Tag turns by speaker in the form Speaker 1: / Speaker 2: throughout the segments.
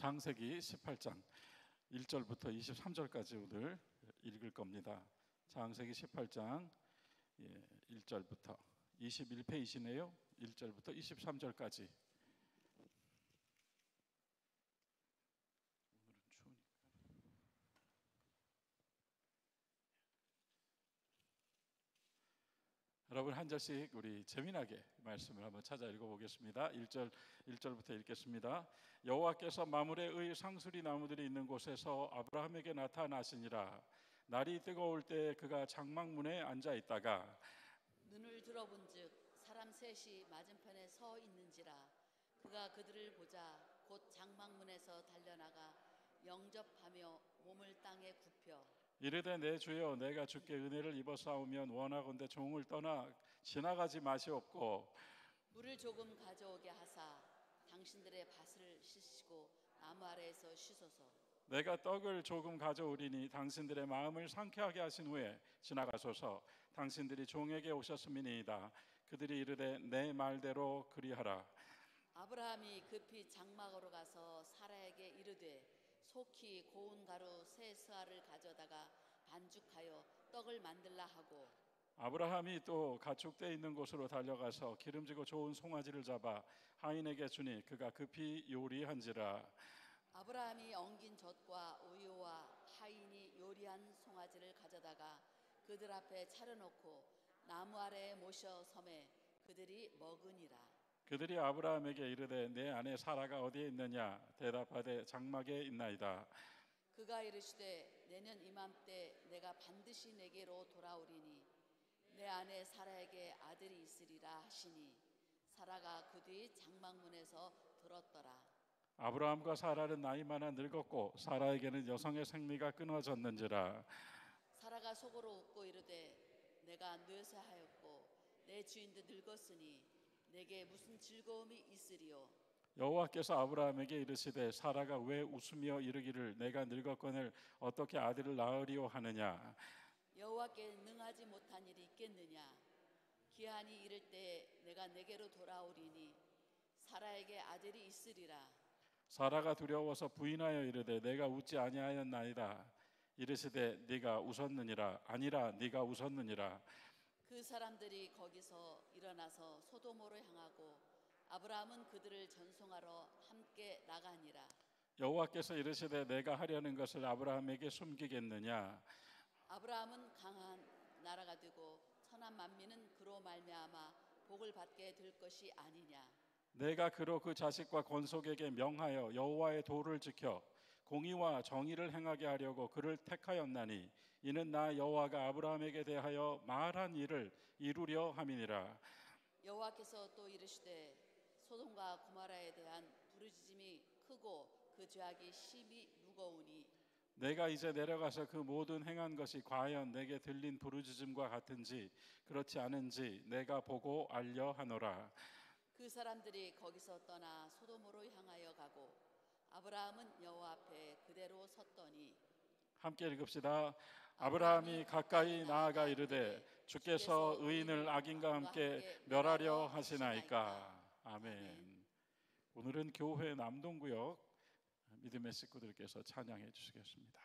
Speaker 1: 창세기 18장 1절부터 23절까지 오늘 읽을 겁니다. 창세기 18장 1절부터 21페이지네요. 1절부터 23절까지. 오늘은 추우니까. 여러분 한 절씩 우리 재미나게 말씀을 한번 찾아 읽어보겠습니다. 1절부터 읽겠습니다. 여호와께서 마므레의 상수리 나무들이 있는 곳에서 아브라함에게 나타나시니라. 날이 뜨거울 때 그가 장막문에 앉아 있다가
Speaker 2: 눈을 들어본즉 사람 셋이 맞은편에 서 있는지라. 그가 그들을 보자 곧 장막문에서 달려나가 영접하며 몸을 땅에 굽혀
Speaker 1: 이르되 내 주여 내가 주께 은혜를 입어사오면 원하건대 종을 떠나 지나가지 마시옵고
Speaker 2: 물을 조금 가져오게 하사 당신들의 밭을 씻으시고 나무 아래에서 쉬소서.
Speaker 1: 내가 떡을 조금 가져오리니 당신들의 마음을 상쾌하게 하신 후에 지나가소서. 당신들이 종에게 오셨음이니이다. 그들이 이르되 내 말대로 그리하라.
Speaker 2: 아브라함이 급히 장막으로 가서 사라에게 이르되 속히 고운 가루 세 스아를 가져다가 반죽하여 떡을 만들라 하고
Speaker 1: 아브라함이 또 가축대 있는 곳으로 달려가서 기름지고 좋은 송아지를 잡아 하인에게 주니 그가 급히 요리한지라.
Speaker 2: 아브라함이 엉긴 젖과 우유와 하인이 요리한 송아지를 가져다가 그들 앞에 차려놓고 나무 아래에 모셔 섬에 그들이 먹으니라.
Speaker 1: 그들이 아브라함에게 이르되 내 아내 사라가 어디에 있느냐? 대답하되 장막에 있나이다.
Speaker 2: 그가 이르시되 내년 이맘때 내가 반드시 내게로 돌아오리니 내 아내 사라에게 아들이 있으리라 하시니 사라가 그 뒤 장막문에서 들었더라.
Speaker 1: 아브라함과 사라는 나이 많아 늙었고 사라에게는 여성의 생리가 끊어졌는지라.
Speaker 2: 사라가 속으로 웃고 이르되 내가 뇌세하였고 내 주인도 늙었으니 내게 무슨 즐거움이 있으리요.
Speaker 1: 여호와께서 아브라함에게 이르시되 사라가 왜 웃으며 이르기를 내가 늙었거늘 어떻게 아들을 낳으리오 하느냐.
Speaker 2: 여호와께 능하지 못한 일이 있겠느냐. 기한이 이를 때 내가 내게로 돌아오리니 사라에게 아들이 있으리라.
Speaker 1: 사라가 두려워서 부인하여 이르되 내가 웃지 아니하였나이다. 이르시되 네가 웃었느니라. 아니라 네가 웃었느니라.
Speaker 2: 그 사람들이 거기서 일어나서 소돔으로 향하고 아브라함은 그들을 전송하러 함께 나가니라.
Speaker 1: 여호와께서 이르시되 내가 하려는 것을 아브라함에게 숨기겠느냐.
Speaker 2: 아브라함은 강한 나라가 되고 천한 만민은 그로 말미암아 복을 받게 될 것이 아니냐.
Speaker 1: 내가 그로 그 자식과 권속에게 명하여 여호와의 도를 지켜 공의와 정의를 행하게 하려고 그를 택하였나니 이는 나 여호와가 아브라함에게 대하여 말한 일을 이루려 함이니라.
Speaker 2: 여호와께서 또 이르시되 소돔과 고모라에 대한 부르짖음이 크고 그 죄악이 심히 무거우니
Speaker 1: 내가 이제 내려가서 그 모든 행한 것이 과연 내게 들린 부르짖음과 같은지 그렇지 않은지 내가 보고 알려 하노라.
Speaker 2: 그 사람들이 거기서 떠나 소돔으로 향하여 가고 아브라함은 여호와 앞에 그대로 섰더니
Speaker 1: 함께 읽읍시다. 아브라함이 가까이 나아가 이르되 주께서 의인을 악인과 함께 멸하려 하시나이까. 아멘. 오늘은 교회 남동구역 믿음의 식구들께서 찬양해 주시겠습니다.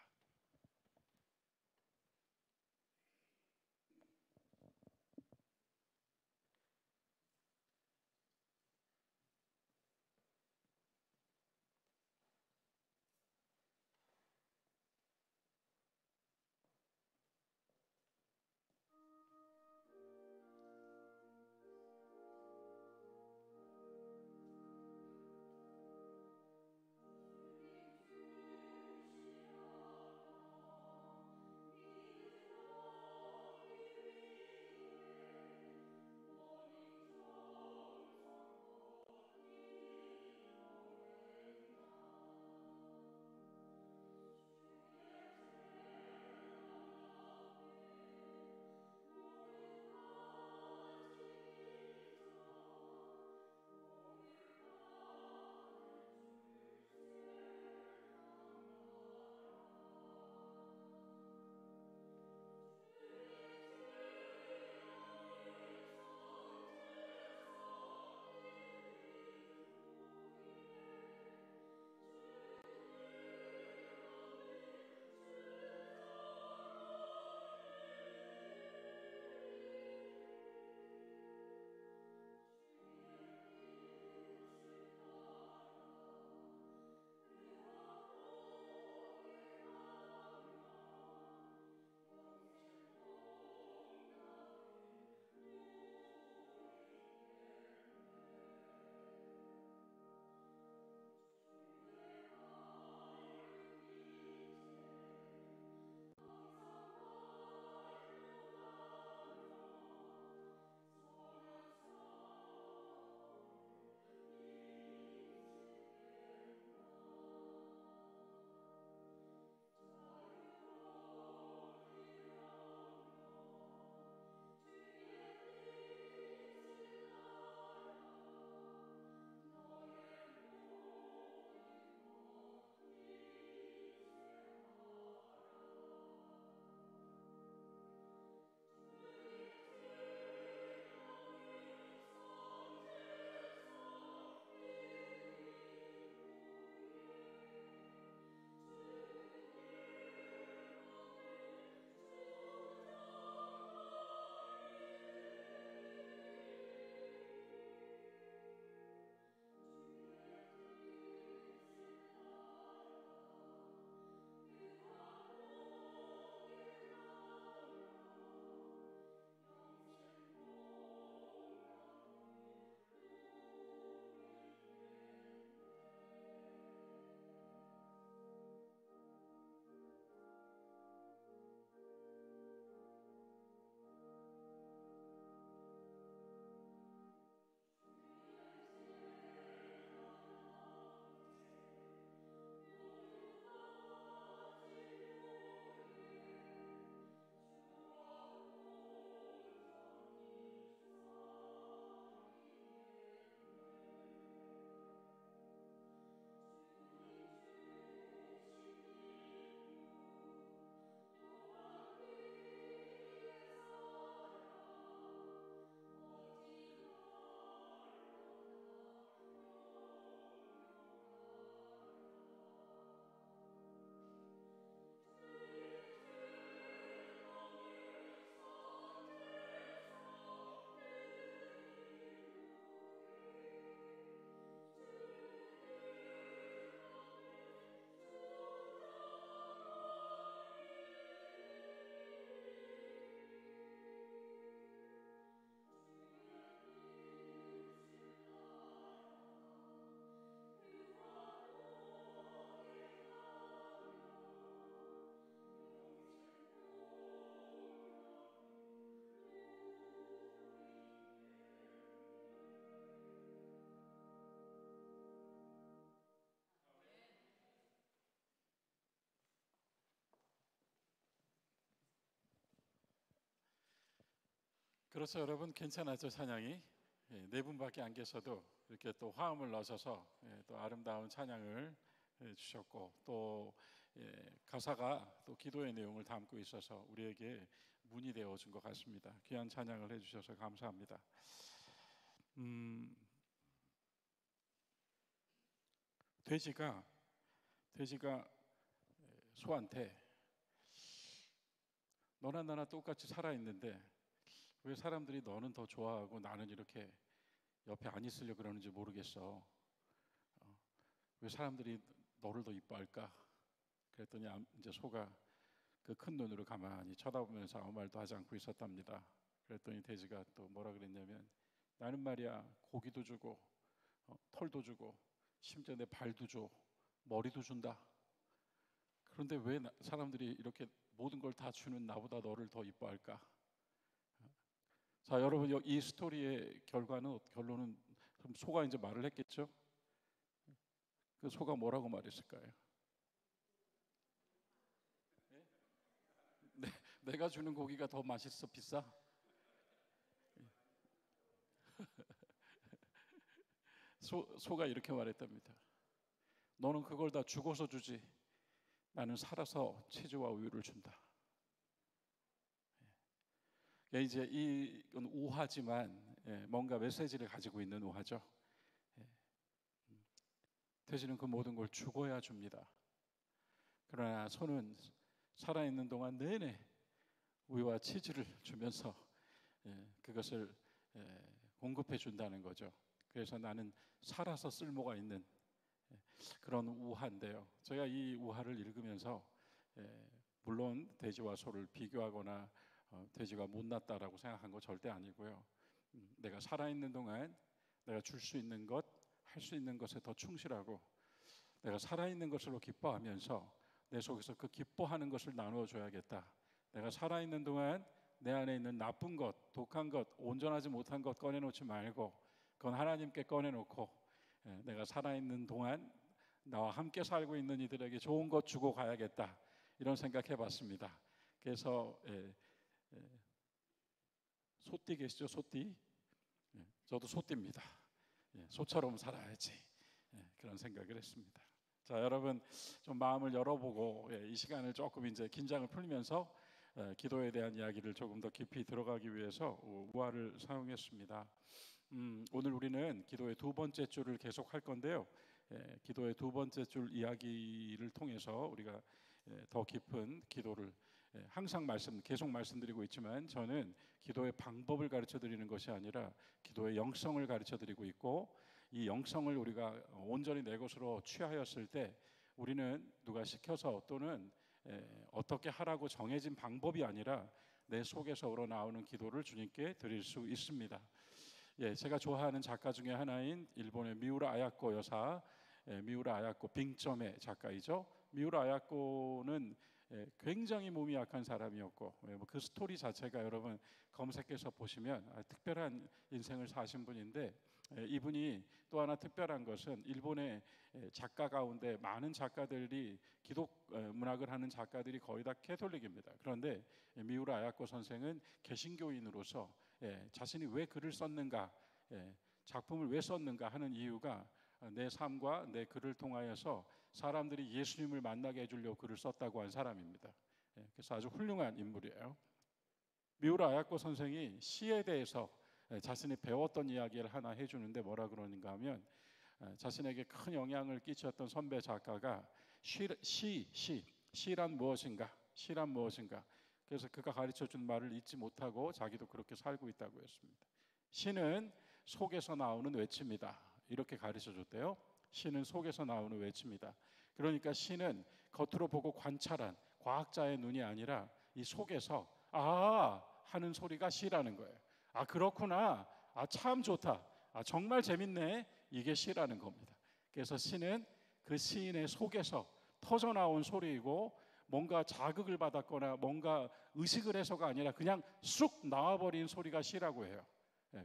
Speaker 1: 그렇죠, 여러분. 괜찮았죠, 찬양이? 예, 네 분밖에 안 계셔도 이렇게 또 화음을 넣으셔서 또 아름다운 찬양을 주셨고, 또 가사가 또 기도의 내용을 담고 있어서 우리에게 문이 되어 준 것 같습니다. 귀한 찬양을 해주셔서 감사합니다. 음, 돼지가 소한테 너나 나나 똑같이 살아 있는데 왜 사람들이 너는 더 좋아하고 나는 이렇게 옆에 안 있으려 그러는지 모르겠어. 왜 사람들이 너를 더 이뻐할까? 그랬더니 이제 소가 그 큰 눈으로 가만히 쳐다보면서 아무 말도 하지 않고 있었답니다. 그랬더니 돼지가 또 뭐라 그랬냐면, 나는 말이야 고기도 주고 털도 주고 심지어 내 발도 줘, 머리도 준다. 그런데 왜 사람들이 이렇게 모든 걸 다 주는 나보다 너를 더 이뻐할까? 자, 여러분, 이 스토리의 결론은 그럼 소가 이제 말을 했겠죠? 그 소가 뭐라고 말했을까요? 내가 주는 고기가 더 맛있어, 비싸? 소가 이렇게 말했답니다. 너는 그걸 다 죽어서 주지, 나는 살아서 치즈와 우유를 준다. 이제 이건 우화지만 뭔가 메시지를 가지고 있는 우화죠. 돼지는 그 모든 걸 죽어야 줍니다. 그러나 소는 살아있는 동안 내내 우유와 치즈를 주면서 그것을 공급해 준다는 거죠. 그래서 나는 살아서 쓸모가 있는 그런 우화인데요. 제가 이 우화를 읽으면서 물론 돼지와 소를 비교하거나 돼지가 못났다라고 생각한 거 절대 아니고요. 내가 살아있는 동안 내가 줄 수 있는 것, 할 수 있는 것에 더 충실하고 내가 살아있는 것으로 기뻐하면서 내 속에서 그 기뻐하는 것을 나누어 줘야겠다. 내가 살아있는 동안 내 안에 있는 나쁜 것, 독한 것, 온전하지 못한 것 꺼내놓지 말고 그건 하나님께 꺼내놓고 내가 살아있는 동안 나와 함께 살고 있는 이들에게 좋은 것 주고 가야겠다, 이런 생각해 봤습니다. 그래서 소띠 계시죠? 소띠. 저도 소띠입니다. 소처럼 살아야지, 그런 생각을 했습니다. 자, 여러분, 좀 마음을 열어보고 이 시간을 조금 이제 긴장을 풀면서 기도에 대한 이야기를 조금 더 깊이 들어가기 위해서 우화를 사용했습니다. 오늘 우리는 기도의 두 번째 줄을 계속 할 건데요. 기도의 두 번째 줄 이야기를 통해서 우리가 더 깊은 기도를 항상 계속 말씀드리고 있지만 저는 기도의 방법을 가르쳐 드리는 것이 아니라 기도의 영성을 가르쳐 드리고 있고, 이 영성을 우리가 온전히 내 것으로 취하였을 때 우리는 누가 시켜서 또는 어떻게 하라고 정해진 방법이 아니라 내 속에서 우러나오는 기도를 주님께 드릴 수 있습니다. 제가 좋아하는 작가 중에 하나인 일본의 미우라 아야코 여사, 미우라 아야코 빙점의 작가이죠. 미우라 아야코는 굉장히 몸이 약한 사람이었고, 그 스토리 자체가 여러분 검색해서 보시면 특별한 인생을 사신 분인데, 이분이 또 하나 특별한 것은 일본의 작가 가운데 많은 작가들이 기독 문학을 하는 작가들이 거의 다 캐톨릭입니다. 그런데 미우라 아야코 선생은 개신교인으로서 자신이 왜 글을 썼는가, 작품을 왜 썼는가 하는 이유가 내 삶과 내 글을 통하여서 사람들이 예수님을 만나게 해주려고 글을 썼다고 한 사람입니다. 그래서 아주 훌륭한 인물이에요. 미우라 아야코 선생이 시에 대해서 자신이 배웠던 이야기를 하나 해주는데 뭐라 그러는가 하면, 자신에게 큰 영향을 끼쳤던 선배 작가가 시란 무엇인가, 시란 무엇인가. 그래서 그가 가르쳐준 말을 잊지 못하고 자기도 그렇게 살고 있다고 했습니다. 시는 속에서 나오는 외침이다, 이렇게 가르쳐줬대요. 시는 속에서 나오는 외침이다. 그러니까 시는 겉으로 보고 관찰한 과학자의 눈이 아니라 이 속에서 아 하는 소리가 시라는 거예요. 아 그렇구나, 아 참 좋다, 아 정말 재밌네, 이게 시라는 겁니다. 그래서 시는 그 시인의 속에서 터져나온 소리이고, 뭔가 자극을 받았거나 뭔가 의식을 해서가 아니라 그냥 쑥 나와버린 소리가 시라고 해요.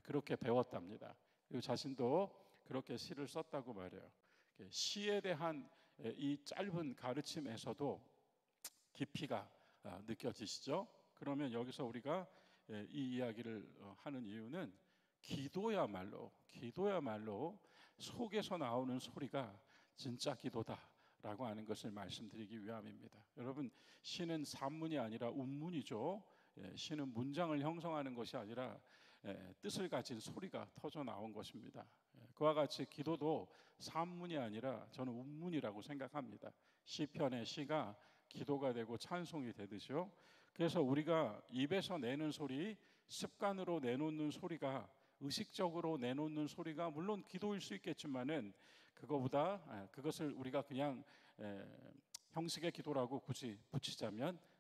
Speaker 1: 그렇게 배웠답니다. 그리고 자신도 그렇게 시를 썼다고 말해요. 시에 대한 이 짧은 가르침에서도 깊이가 느껴지시죠? 그러면 여기서 우리가 이 이야기를 하는 이유는 기도야말로 속에서 나오는 소리가 진짜 기도다라고 하는 것을 말씀드리기 위함입니다. 여러분, 시는 산문이 아니라 운문이죠. 시는 문장을 형성하는 것이 아니라 뜻을 가진 소리가 터져 나온 것입니다. 그와 같이 기도도 산문이 아니라 저는 운문이라고 생각합니다. 시편의 시가 기도가 되고 찬송이 되듯이요. 그래서 우리가 입에서 내는 소리, 습관으로 내놓는 소리가, 의식적으로 내놓는 소리가 물론 기도일 수 있겠지만은 그것을 우리가 그냥 형식의 기도라고 굳이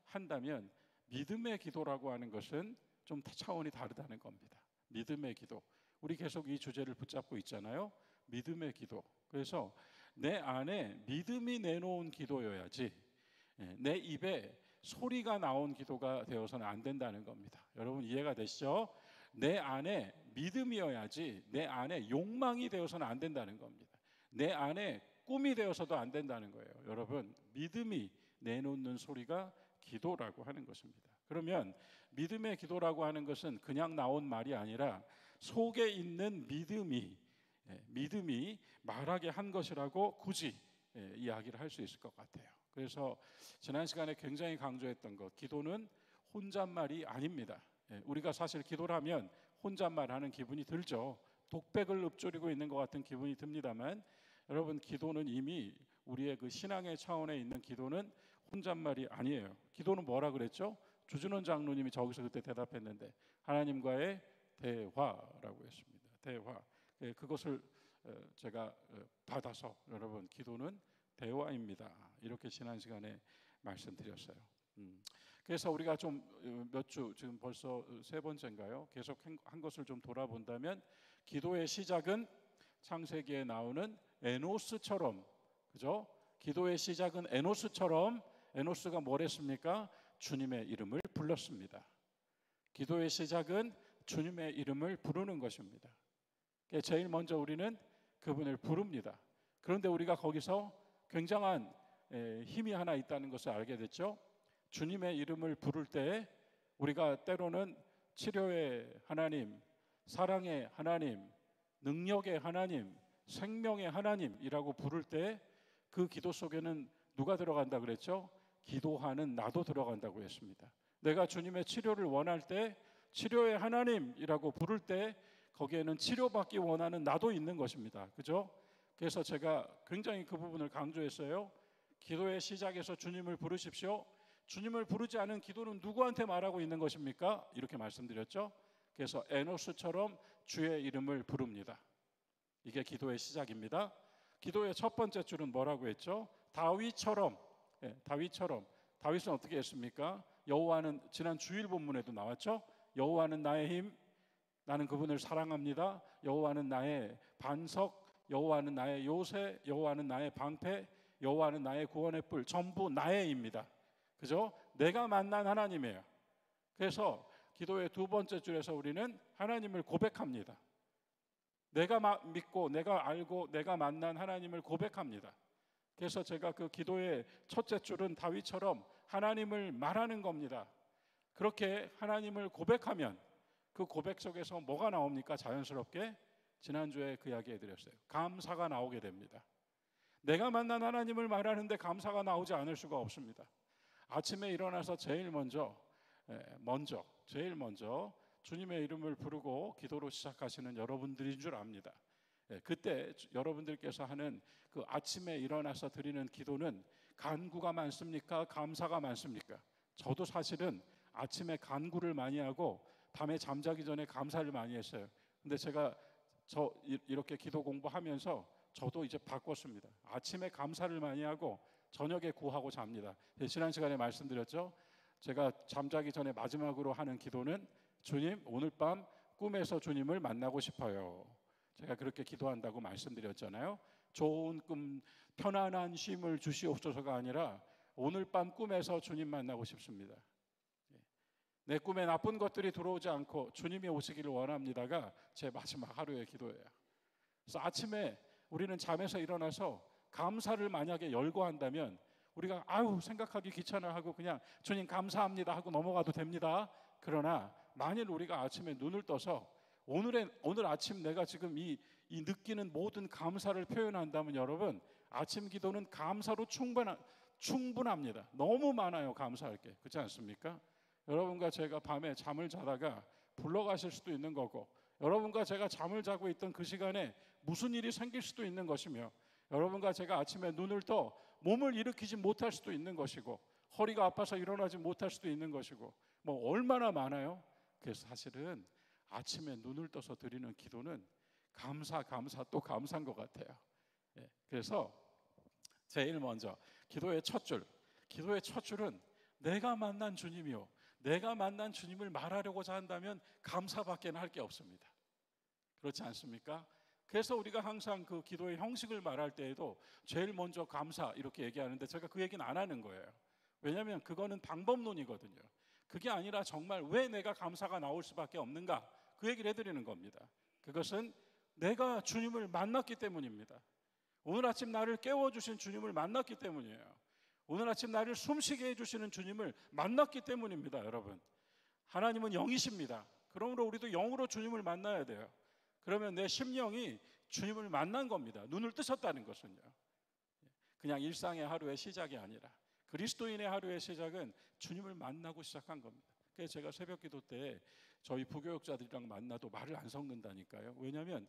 Speaker 1: 한다면 믿음의 기도라고 하는 것은 좀 차원이 다르다는 겁니다. 믿음의 기도. 우리 계속 이 주제를 붙잡고 있잖아요. 믿음의 기도. 그래서 내 안에 믿음이 내놓은 기도여야지 내 입에 소리가 나온 기도가 되어서는 안 된다는 겁니다. 여러분 이해가 되시죠? 내 안에 믿음이어야지 내 안에 욕망이 되어서는 안 된다는 겁니다. 내 안에 꿈이 되어서도 안 된다는 거예요. 여러분, 믿음이 내놓는 소리가 기도라고 하는 것입니다. 그러면 믿음의 기도라고 하는 것은 그냥 나온 말이 아니라 속에 있는 믿음이 말하게 한 것이라고 굳이 이야기를 할 수 있을 것 같아요. 그래서 지난 시간에 굉장히 강조했던 것, 기도는 혼잣말이 아닙니다. 우리가 사실 기도를 하면 혼잣말하는 기분이 들죠. 독백을 읊조리고 있는 것 같은 기분이 듭니다만, 여러분, 기도는 이미 우리의 그 신앙의 차원에 있는 기도는 혼잣말이 아니에요. 기도는 뭐라 그랬죠? 주준원 장로님이 저기서 그때 대답했는데 하나님과의 대화라고 했습니다. 대화. 그것을 제가 받아서 여러분, 기도는 대화입니다. 이렇게 지난 시간에 말씀드렸어요. 그래서 우리가 좀 몇 주, 지금 벌써 세 번째인가요? 계속 한 것을 좀 돌아본다면 기도의 시작은 창세기에 나오는 에노스처럼, 그죠? 기도의 시작은 에노스처럼, 에노스가 뭘 했습니까? 주님의 이름을 불렀습니다. 기도의 시작은 주님의 이름을 부르는 것입니다. 제일 먼저 우리는 그분을 부릅니다. 그런데 우리가 거기서 굉장한 힘이 하나 있다는 것을 알게 됐죠. 주님의 이름을 부를 때 우리가 때로는 치료의 하나님, 사랑의 하나님, 능력의 하나님, 생명의 하나님이라고 부를 때 그 기도 속에는 누가 들어간다 그랬죠? 기도하는 나도 들어간다고 했습니다. 내가 주님의 치료를 원할 때 치료의 하나님이라고 부를 때 거기에는 치료받기 원하는 나도 있는 것입니다. 그죠? 그래서 제가 굉장히 그 부분을 강조했어요. 기도의 시작에서 주님을 부르십시오. 주님을 부르지 않은 기도는 누구한테 말하고 있는 것입니까? 이렇게 말씀드렸죠. 그래서 에노스처럼 주의 이름을 부릅니다. 이게 기도의 시작입니다. 기도의 첫 번째 줄은 뭐라고 했죠? 다윗처럼. 다윗은 어떻게 했습니까? 여호와는, 지난 주일 본문에도 나왔죠. 여호와는 나의 힘, 나는 그분을 사랑합니다. 여호와는 나의 반석, 여호와는 나의 요새, 여호와는 나의 방패, 여호와는 나의 구원의 뿔, 전부 나의입니다. 그죠? 내가 만난 하나님이에요. 그래서 기도의 두 번째 줄에서 우리는 하나님을 고백합니다. 내가 믿고 내가 알고 내가 만난 하나님을 고백합니다. 그래서 제가 그 기도의 첫째 줄은 다윗처럼 하나님을 말하는 겁니다. 그렇게 하나님을 고백하면 그 고백 속에서 뭐가 나옵니까? 자연스럽게 지난주에 그 이야기 해드렸어요. 감사가 나오게 됩니다. 내가 만난 하나님을 말하는데 감사가 나오지 않을 수가 없습니다. 아침에 일어나서 제일 먼저 주님의 이름을 부르고 기도로 시작하시는 여러분들인 줄 압니다. 그때 여러분들께서 하는 그 아침에 일어나서 드리는 기도는 간구가 많습니까? 감사가 많습니까? 저도 사실은 아침에 간구를 많이 하고 밤에 잠자기 전에 감사를 많이 했어요. 근데 제가 이렇게 기도 공부하면서 저도 이제 바꿨습니다. 아침에 감사를 많이 하고 저녁에 구하고 잡니다. 지난 시간에 말씀드렸죠. 제가 잠자기 전에 마지막으로 하는 기도는 주님, 오늘 밤 꿈에서 주님을 만나고 싶어요. 제가 그렇게 기도한다고 말씀드렸잖아요. 좋은 꿈, 편안한 쉼을 주시옵소서가 아니라 오늘 밤 꿈에서 주님 만나고 싶습니다. 내 꿈에 나쁜 것들이 들어오지 않고 주님이 오시기를 원합니다가 제 마지막 하루의 기도예요. 그래서 아침에 우리는 잠에서 일어나서 감사를 만약에 열거한다면 우리가 생각하기 귀찮아 하고 그냥 주님 감사합니다 하고 넘어가도 됩니다. 그러나 만일 우리가 아침에 눈을 떠서 오늘 아침 내가 지금 이 느끼는 모든 감사를 표현한다면 여러분, 아침 기도는 감사로 충분합니다. 너무 많아요, 감사할 게. 그렇지 않습니까? 여러분과 제가 밤에 잠을 자다가 불러가실 수도 있는 거고, 여러분과 제가 잠을 자고 있던 그 시간에 무슨 일이 생길 수도 있는 것이며, 여러분과 제가 아침에 눈을 떠 몸을 일으키지 못할 수도 있는 것이고, 허리가 아파서 일어나지 못할 수도 있는 것이고, 뭐 얼마나 많아요. 그래서 사실은 아침에 눈을 떠서 드리는 기도는 감사 또 감사인 것 같아요. 예, 그래서 제일 먼저 기도의 첫 줄은 내가 만난 주님이요, 내가 만난 주님을 말하려고자 한다면 감사밖에 할 게 없습니다. 그렇지 않습니까? 그래서 우리가 항상 그 기도의 형식을 말할 때에도 제일 먼저 감사 이렇게 얘기하는데, 제가 그 얘기는 안 하는 거예요. 왜냐하면 그거는 방법론이거든요. 그게 아니라 정말 왜 내가 감사가 나올 수밖에 없는가, 그 얘기를 해드리는 겁니다. 그것은 내가 주님을 만났기 때문입니다. 오늘 아침 나를 깨워주신 주님을 만났기 때문이에요. 오늘 아침 나를 숨쉬게 해주시는 주님을 만났기 때문입니다. 여러분, 하나님은 영이십니다. 그러므로 우리도 영으로 주님을 만나야 돼요. 그러면 내 심령이 주님을 만난 겁니다. 눈을 뜨셨다는 것은요, 그냥 일상의 하루의 시작이 아니라 그리스도인의 하루의 시작은 주님을 만나고 시작한 겁니다. 그래서 제가 새벽 기도 때 저희 부교육자들이랑 만나도 말을 안 섞는다니까요. 왜냐하면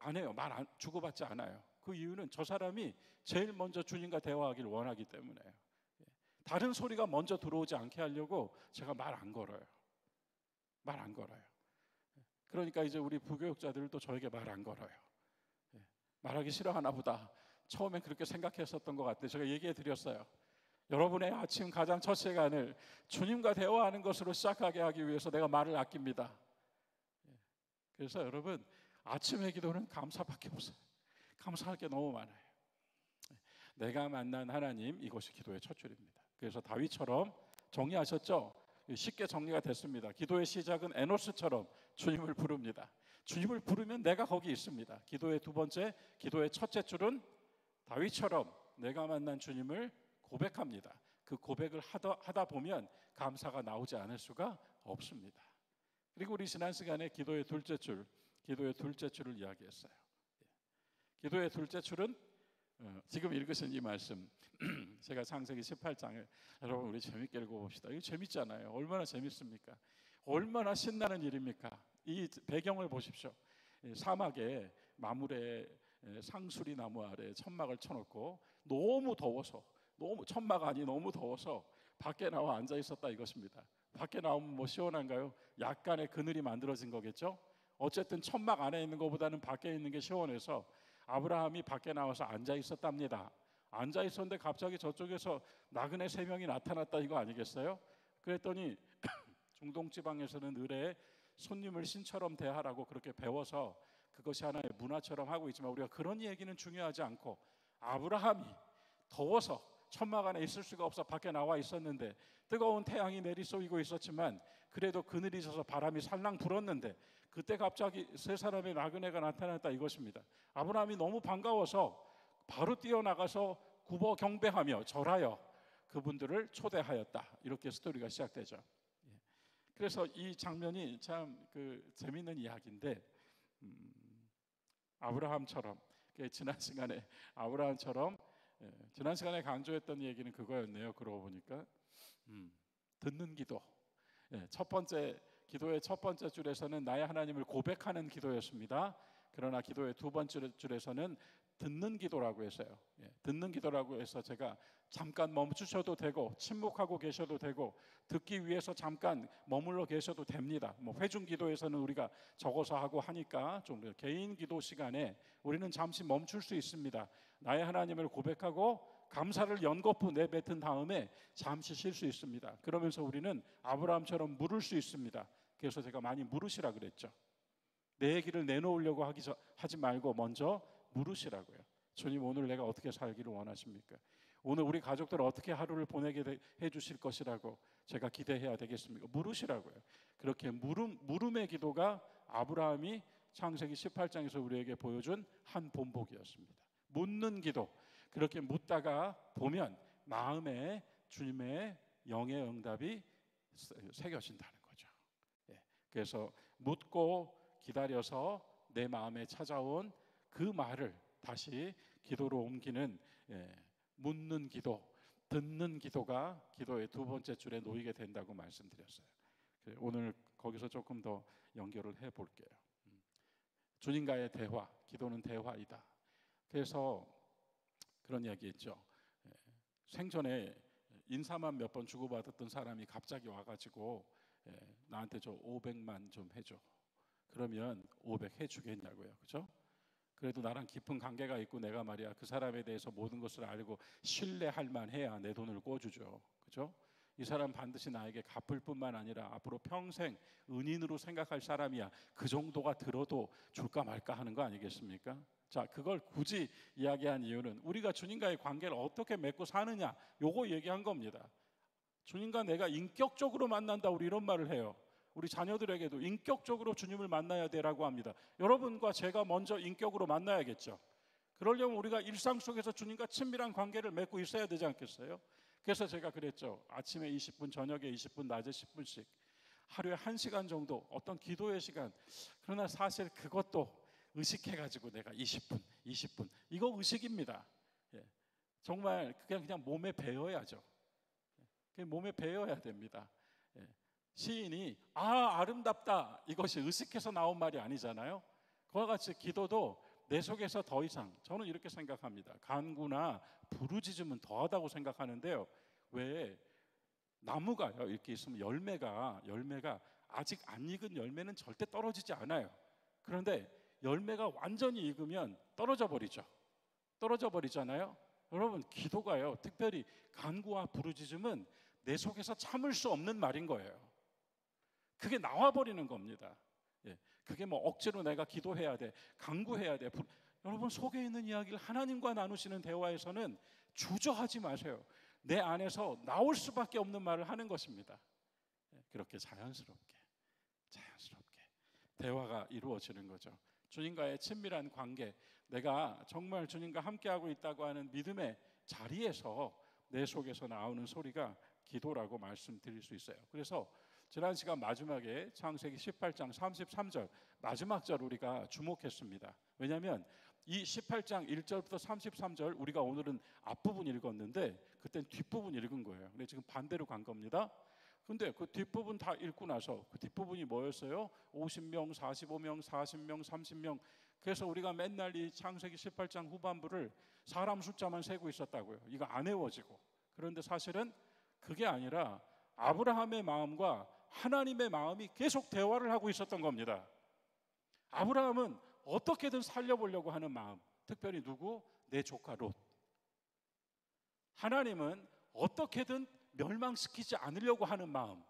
Speaker 1: 안 해요. 말 주고받지 않아요. 그 이유는 저 사람이 제일 먼저 주님과 대화하기를 원하기 때문에요. 다른 소리가 먼저 들어오지 않게 하려고 제가 말 안 걸어요. 그러니까 이제 우리 부교육자들도 저에게 말 안 걸어요. 말하기 싫어하나 보다. 처음엔 그렇게 생각했었던 것 같아요. 제가 얘기해 드렸어요. 여러분의 아침 가장 첫 시간을 주님과 대화하는 것으로 시작하게 하기 위해서 내가 말을 아낍니다. 그래서 여러분, 아침의 기도는 감사밖에 없어요. 감사할 게 너무 많아요. 내가 만난 하나님, 이것이 기도의 첫 줄입니다. 그래서 다윗처럼 정리하셨죠? 쉽게 정리가 됐습니다. 기도의 시작은 에노스처럼 주님을 부릅니다. 주님을 부르면 내가 거기 있습니다. 기도의 두 번째, 기도의 첫째 줄은 다윗처럼 내가 만난 주님을 고백합니다. 그 고백을 하다 보면 감사가 나오지 않을 수가 없습니다. 그리고 우리 지난 시간에 기도의 둘째 줄을 이야기했어요. 기도의 둘째 줄은 지금 읽으신 이 말씀, 제가 창세기 18장을 여러분 우리 재밌게 읽어봅시다. 이거 재밌잖아요. 얼마나 재밌습니까? 얼마나 신나는 일입니까? 이 배경을 보십시오. 사막에 마물에 상수리 나무 아래 천막을 쳐놓고 너무 더워서, 너무 더워서 밖에 나와 앉아 있었다 이것입니다. 밖에 나오면 뭐 시원한가요? 약간의 그늘이 만들어진 거겠죠. 어쨌든 천막 안에 있는 것보다는 밖에 있는 게 시원해서 아브라함이 밖에 나와서 앉아 있었답니다. 앉아 있었는데 갑자기 저쪽에서 나그네 3명이 나타났다 이거 아니겠어요? 그랬더니 중동 지방에서는 의례에 손님을 신처럼 대하라고 그렇게 배워서 그것이 하나의 문화처럼 하고 있지만, 우리가 그런 얘기는 중요하지 않고, 아브라함이 더워서 천막 안에 있을 수가 없어 밖에 나와 있었는데, 뜨거운 태양이 내리쏘이고 있었지만 그래도 그늘이 져서 바람이 살랑 불었는데, 그때 갑자기 3사람의 나그네가 나타났다 이것입니다. 아브라함이 너무 반가워서 바로 뛰어나가서 굽어 경배하며 절하여 그분들을 초대하였다. 이렇게 스토리가 시작되죠. 그래서 이 장면이 참 재밌는 이야기인데, 아브라함처럼, 지난 시간에 아브라함처럼, 지난 시간에 강조했던 얘기는 그거였네요. 그러고 보니까 듣는 기도. 첫 번째 기도의 첫 번째 줄에서는 나의 하나님을 고백하는 기도였습니다. 그러나 기도의 두 번째 줄에서는 듣는 기도라고 했어요. 듣는 기도라고 해서 제가 잠깐 멈추셔도 되고 침묵하고 계셔도 되고 듣기 위해서 잠깐 머물러 계셔도 됩니다. 뭐 회중 기도에서는 우리가 적어서 하고 하니까 좀 개인 기도 시간에 우리는 잠시 멈출 수 있습니다. 나의 하나님을 고백하고 감사를 연거푸 내뱉은 다음에 잠시 쉴 수 있습니다. 그러면서 우리는 아브라함처럼 물을 수 있습니다. 그래서 제가 많이 물으시라 그랬죠. 내 얘기를 내놓으려고 하지 말고 먼저 물으시라고요. 주님, 오늘 내가 어떻게 살기를 원하십니까? 오늘 우리 가족들 어떻게 하루를 보내게 해주실 것이라고 제가 기대해야 되겠습니까? 물으시라고요. 그렇게 물음의 기도가 아브라함이 창세기 18장에서 우리에게 보여준 한 본보기였습니다. 묻는 기도. 그렇게 묻다가 보면 마음에 주님의 영의 응답이 새겨진다는 거죠. 예. 그래서 묻고 기다려서 내 마음에 찾아온 그 말을 다시 기도로 옮기는, 묻는 기도, 듣는 기도가 기도의 두 번째 줄에 놓이게 된다고 말씀드렸어요. 오늘 거기서 조금 더 연결을 해볼게요. 주님과의 대화, 기도는 대화이다. 그래서 그런 이야기했죠. 생전에 인사만 몇 번 주고받았던 사람이 갑자기 와가지고 나한테 저 500만 좀 해줘. 그러면 500 해주겠냐고요. 그죠? 그래도 나랑 깊은 관계가 있고 내가 말이야 그 사람에 대해서 모든 것을 알고 신뢰할 만해야 내 돈을 꿔주죠. 그죠? 이 사람 반드시 나에게 갚을 뿐만 아니라 앞으로 평생 은인으로 생각할 사람이야. 그 정도가 들어도 줄까 말까 하는 거 아니겠습니까? 자, 그걸 굳이 이야기한 이유는 우리가 주님과의 관계를 어떻게 맺고 사느냐, 요거 얘기한 겁니다. 주님과 내가 인격적으로 만난다, 우리 이런 말을 해요. 우리 자녀들에게도 인격적으로 주님을 만나야 되라고 합니다. 여러분과 제가 먼저 인격으로 만나야겠죠. 그러려면 우리가 일상 속에서 주님과 친밀한 관계를 맺고 있어야 되지 않겠어요? 그래서 제가 그랬죠. 아침에 20분, 저녁에 20분, 낮에 10분씩 하루에 1시간 정도 어떤 기도의 시간. 그러나 사실 그것도 의식해가지고 내가 20분 이거 의식입니다. 정말 그냥 몸에 배어야죠. 몸에 배어야 됩니다. 시인이 아름답다 이것이 의식해서 나온 말이 아니잖아요. 그와 같이 기도도 내 속에서 더 이상, 저는 이렇게 생각합니다. 간구나 부르짖음은 더하다고 생각하는데요. 왜 나무가요 이렇게 있으면 열매가 아직 안 익은 열매는 절대 떨어지지 않아요. 그런데 열매가 완전히 익으면 떨어져 버리잖아요. 여러분, 기도가요, 특별히 간구와 부르짖음은 내 속에서 참을 수 없는 말인 거예요. 그게 나와버리는 겁니다. 그게 뭐 억지로 내가 기도해야 돼, 간구해야 돼. 여러분, 속에 있는 이야기를 하나님과 나누시는 대화에서는 주저하지 마세요. 내 안에서 나올 수밖에 없는 말을 하는 것입니다. 그렇게 자연스럽게 대화가 이루어지는 거죠. 주님과의 친밀한 관계, 내가 정말 주님과 함께하고 있다고 하는 믿음의 자리에서 내 속에서 나오는 소리가 기도라고 말씀드릴 수 있어요. 그래서 지난 시간 마지막에 창세기 18장 33절 마지막 절 우리가 주목했습니다. 왜냐하면 이 18장 1절부터 33절 우리가 오늘은 앞부분 읽었는데 그땐 뒷부분 읽은 거예요. 근데 지금 반대로 간 겁니다. 근데 그 뒷부분 다 읽고 나서 그 뒷부분이 뭐였어요? 50명, 45명, 40명, 30명. 그래서 우리가 맨날 이 창세기 18장 후반부를 사람 숫자만 세고 있었다고요. 이거 안 외워지고. 그런데 사실은 그게 아니라 아브라함의 마음과 하나님의 마음이 계속 대화를 하고 있었던 겁니다. 아브라함은 어떻게든 살려보려고 하는 마음, 특별히 누구? 내 조카 롯. 하나님은 어떻게든 멸망시키지 않으려고 하는 마음,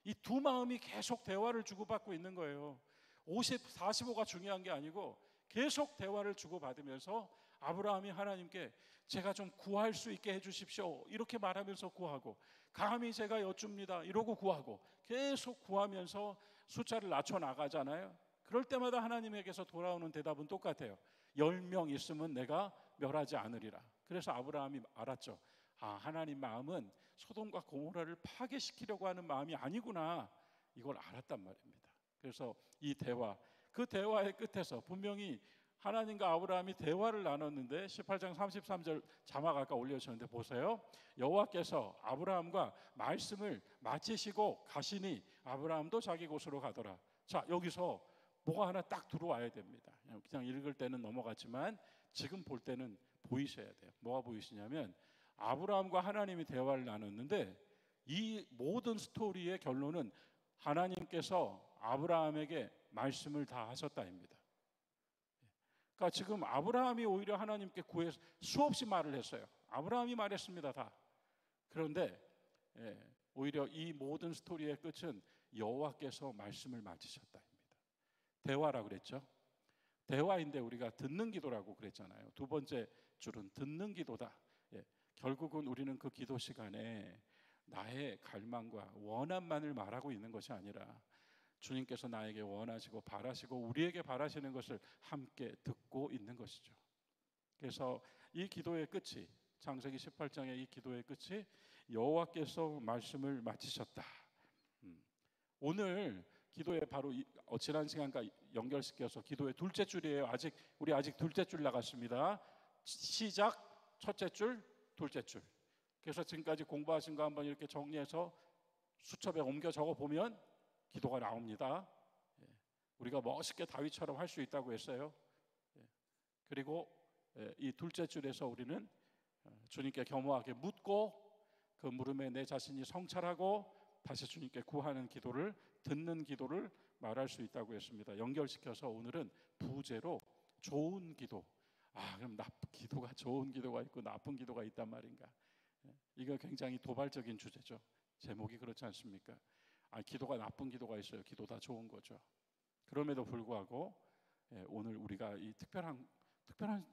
Speaker 1: 이 두 마음이 계속 대화를 주고받고 있는 거예요. 50, 45가 중요한 게 아니고 계속 대화를 주고받으면서 아브라함이 하나님께 제가 좀 구할 수 있게 해주십시오 이렇게 말하면서 구하고, 감히 제가 여쭙니다 이러고 구하고, 계속 구하면서 숫자를 낮춰 나가잖아요. 그럴 때마다 하나님에게서 돌아오는 대답은 똑같아요. 10명 있으면 내가 멸하지 않으리라. 그래서 아브라함이 알았죠. 하나님 마음은 소돔과 고모라를 파괴시키려고 하는 마음이 아니구나, 이걸 알았단 말입니다. 그래서 이 대화, 그 대화의 끝에서 분명히 하나님과 아브라함이 대화를 나눴는데 18장 33절 자막 아까 올려주셨는데 보세요. 여호와께서 아브라함과 말씀을 마치시고 가시니 아브라함도 자기 곳으로 가더라. 자, 여기서 뭐가 하나 딱 들어와야 됩니다. 그냥 읽을 때는 넘어갔지만 지금 볼 때는 보이셔야 돼요. 뭐가 보이시냐면 아브라함과 하나님이 대화를 나눴는데 이 모든 스토리의 결론은 하나님께서 아브라함에게 말씀을 다 하셨다입니다. 그러니까 지금 아브라함이 오히려 하나님께 구해서 수없이 말을 했어요. 아브라함이 말했습니다 다. 그런데 오히려 이 모든 스토리의 끝은 여호와께서 말씀을 마치셨다입니다. 대화라고 그랬죠. 대화인데 우리가 듣는 기도라고 그랬잖아요. 두 번째 줄은 듣는 기도다. 결국은 우리는 그 기도 시간에 나의 갈망과 원함만을 말하고 있는 것이 아니라 주님께서 나에게 원하시고 바라시고 우리에게 바라시는 것을 함께 듣고 있는 것이죠. 그래서 이 기도의 끝이, 창세기 18장의 이 기도의 끝이 여호와께서 말씀을 마치셨다. 오늘 기도에 바로 지난 시간과 연결시켜서 기도의 둘째 줄이에요. 우리 아직 둘째 줄 나갔습니다. 시작, 첫째 줄, 둘째 줄. 그래서 지금까지 공부하신 거 한번 이렇게 정리해서 수첩에 옮겨 적어 보면 기도가 나옵니다. 우리가 멋있게 다윗처럼 할 수 있다고 했어요. 그리고 이 둘째 줄에서 우리는 주님께 겸허하게 묻고 그 물음에 내 자신이 성찰하고 다시 주님께 구하는 기도를, 듣는 기도를 말할 수 있다고 했습니다. 연결시켜서 오늘은 부제로 좋은 기도. 그럼 기도가 좋은 기도가 있고 나쁜 기도가 있단 말인가? 이거 굉장히 도발적인 주제죠. 제목이 그렇지 않습니까? 기도가 나쁜 기도가 있어요. 기도 다 좋은 거죠. 그럼에도 불구하고 오늘 우리가 이 특별한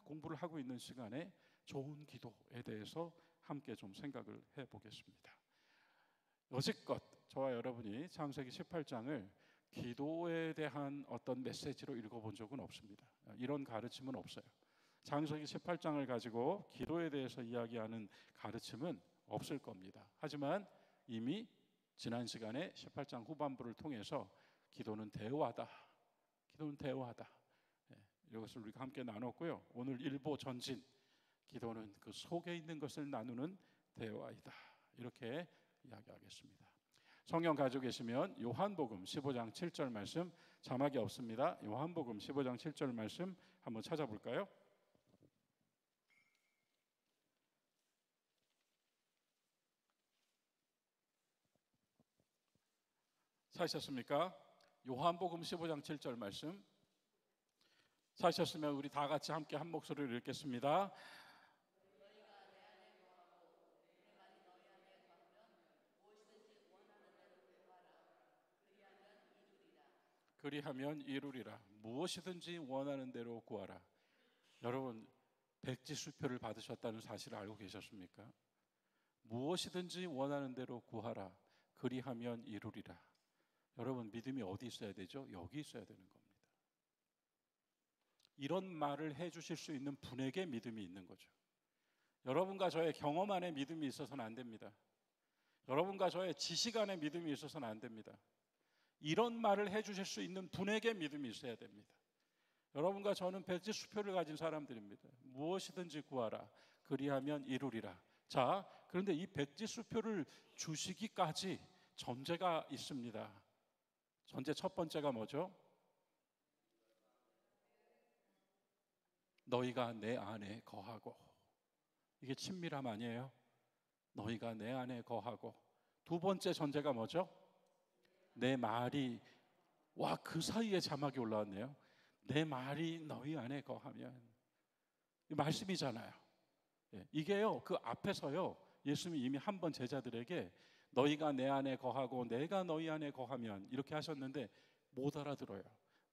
Speaker 1: 공부를 하고 있는 시간에 좋은 기도에 대해서 함께 좀 생각을 해보겠습니다. 여지껏 저와 여러분이 창세기 18장을 기도에 대한 어떤 메시지로 읽어본 적은 없습니다. 이런 가르침은 없어요. 창세기 18장을 가지고 기도에 대해서 이야기하는 가르침은 없을 겁니다. 하지만 이미 지난 시간에 18장 후반부를 통해서 기도는 대화다. 이것을 우리가 함께 나눴고요. 오늘 일보 전진, 기도는 그 속에 있는 것을 나누는 대화이다. 이렇게 이야기하겠습니다. 성경 가지고 계시면 요한복음 15장 7절 말씀, 자막이 없습니다. 요한복음 15장 7절 말씀 한번 찾아볼까요? 찾으셨습니까? 요한복음 15장 7절 말씀 찾으셨으면 우리 다 같이 함께 한 목소리로 읽겠습니다. 그리하면 이루리라. 무엇이든지 원하는 대로 구하라. 여러분, 백지수표를 받으셨다는 사실을 알고 계셨습니까? 무엇이든지 원하는 대로 구하라. 그리하면 이루리라. 여러분, 믿음이 어디 있어야 되죠? 여기 있어야 되는 겁니다. 이런 말을 해주실 수 있는 분에게 믿음이 있는 거죠. 여러분과 저의 경험 안에 믿음이 있어서는 안 됩니다. 여러분과 저의 지식 안에 믿음이 있어서는 안 됩니다. 이런 말을 해주실 수 있는 분에게 믿음이 있어야 됩니다. 여러분과 저는 백지수표를 가진 사람들입니다. 무엇이든지 구하라. 그리하면 이루리라. 자, 그런데 이 백지수표를 주시기까지 전제가 있습니다. 전제 첫 번째가 뭐죠? 너희가 내 안에 거하고. 이게 친밀함 아니에요? 너희가 내 안에 거하고. 두 번째 전제가 뭐죠? 내 말이, 그 사이에 자막이 올라왔네요. 내 말이 너희 안에 거하면. 이 말씀이잖아요. 이게요, 그 앞에서요, 예수님이 이미 한 번 제자들에게 너희가 내 안에 거하고 내가 너희 안에 거하면 이렇게 하셨는데 못 알아들어요.